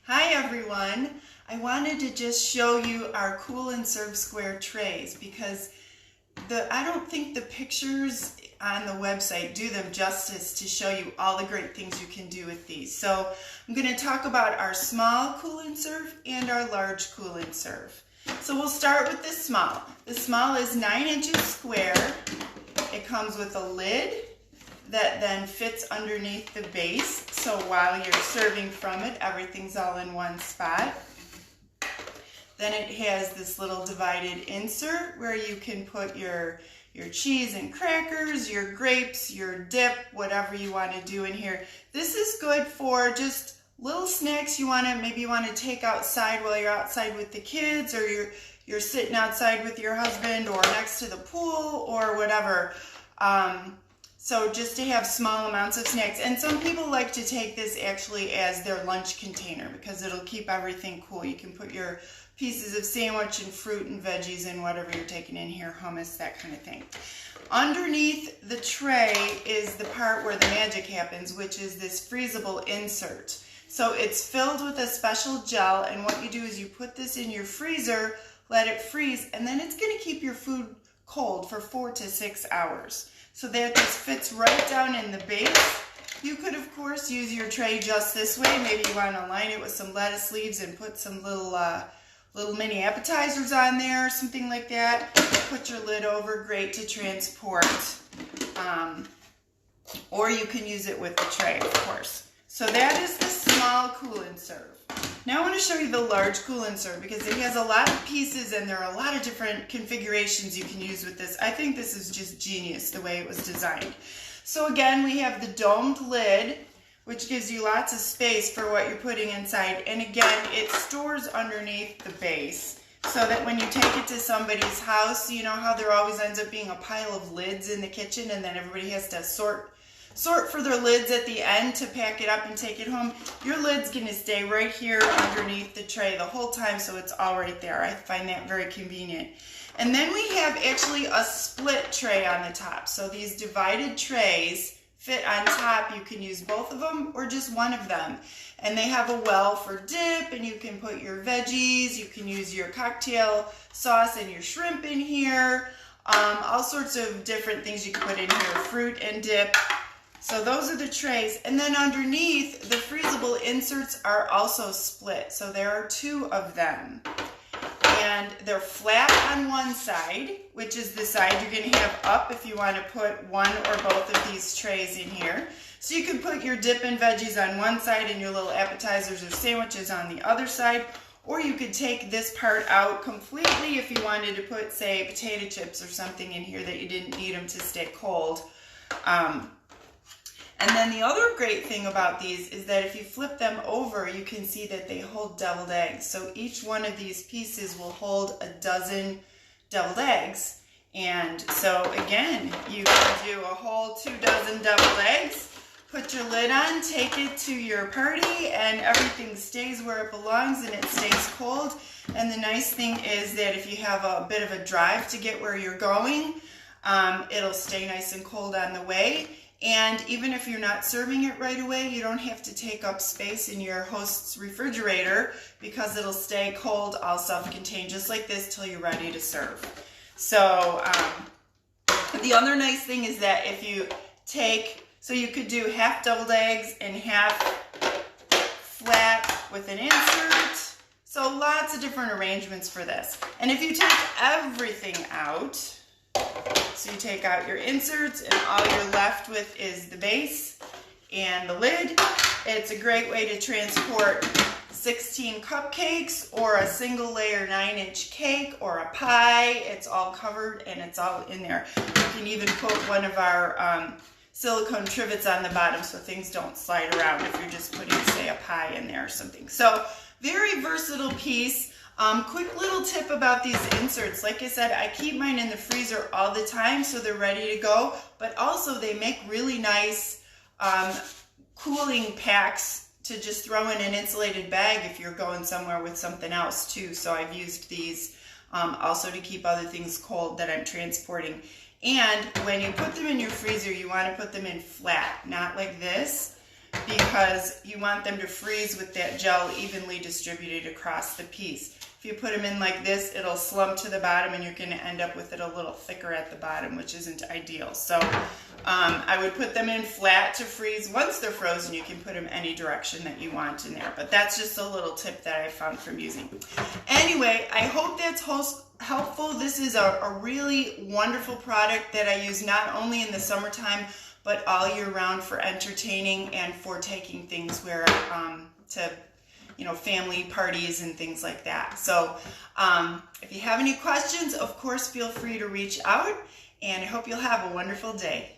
Hi everyone. I wanted to just show you our Cool and Serve Square trays because I don't think the pictures on the website do them justice to show you all the great things you can do with these. So I'm going to talk about our small Cool and Serve and our large Cool and Serve. So we'll start with the small. The small is 9 inches square. It comes with a lid that then fits underneath the base, so while you're serving from it, everything's all in one spot. Then it has this little divided insert where you can put your cheese and crackers, your grapes, your dip, whatever you want to do in here. This is good for just little snacks maybe you want to take outside while you're outside with the kids, or you're sitting outside with your husband or next to the pool or whatever. So just to have small amounts of snacks. And some people like to take this actually as their lunch container because it'll keep everything cool. You can put your pieces of sandwich and fruit and veggies and whatever you're taking in here, hummus, that kind of thing. Underneath the tray is the part where the magic happens, which is this freezable insert. So it's filled with a special gel, and what you do is you put this in your freezer, let it freeze, and then it's going to keep your food cold for 4 to 6 hours. So that this fits right down in the base. You could, of course, use your tray just this way. Maybe you want to line it with some lettuce leaves and put some little mini appetizers on there, something like that. Put your lid over, great to transport. Or you can use it with the tray, of course. So that is the small Cool and Serve. Now I want to show you the large Cool and Serve because it has a lot of pieces and there are a lot of different configurations you can use with this. I think this is just genius the way it was designed. So again, we have the domed lid, which gives you lots of space for what you're putting inside. And again, it stores underneath the base so that when you take it to somebody's house, you know how there always ends up being a pile of lids in the kitchen and then everybody has to sort for their lids at the end to pack it up and take it home. Your lid's going to stay right here underneath the tray the whole time, so it's all right there. I find that very convenient. And then we have actually a split tray on the top. So these divided trays fit on top. You can use both of them or just one of them. And they have a well for dip, and you can put your veggies. You can use your cocktail sauce and your shrimp in here. All sorts of different things you can put in here, fruit and dip. So those are the trays, and then underneath the freezable inserts are also split. So there are 2 of them, and they're flat on one side, which is the side you're going to have up if you want to put one or both of these trays in here. So you can put your dip and veggies on one side and your little appetizers or sandwiches on the other side, or you could take this part out completely if you wanted to put, say, potato chips or something in here that you didn't need them to stay cold. And then the other great thing about these is that if you flip them over, you can see that they hold deviled eggs. So each one of these pieces will hold a dozen deviled eggs. And so again, you can do a whole 2 dozen deviled eggs, put your lid on, take it to your party, and everything stays where it belongs and it stays cold. And the nice thing is that if you have a bit of a drive to get where you're going, it'll stay nice and cold on the way. And even if you're not serving it right away, you don't have to take up space in your host's refrigerator because it'll stay cold, all self-contained, just like this till you're ready to serve. So the other nice thing is that if you so you could do half deviled eggs and half flat with an insert. So lots of different arrangements for this. And if you take everything out, so you take out your inserts and all you're left with is the base and the lid. It's a great way to transport 16 cupcakes or a single layer 9-inch cake or a pie. It's all covered and it's all in there. You can even put one of our silicone trivets on the bottom so things don't slide around if you're just putting, say, a pie in there or something. So very versatile piece. Quick little tip about these inserts. Like I said, I keep mine in the freezer all the time so they're ready to go, but also they make really nice cooling packs to just throw in an insulated bag if you're going somewhere with something else too. So I've used these also to keep other things cold that I'm transporting. And when you put them in your freezer, you want to put them in flat, not like this. because you want them to freeze with that gel evenly distributed across the piece. If you put them in like this, it'll slump to the bottom and you're going to end up with it a little thicker at the bottom, which isn't ideal. So I would put them in flat to freeze. Once they're frozen, you can put them any direction that you want in there. But that's just a little tip that I found from using. Anyway, I hope that's helpful. This is a really wonderful product that I use not only in the summertime, but all year round for entertaining and for taking things where to family parties and things like that. So if you have any questions, of course, feel free to reach out, and I hope you'll have a wonderful day.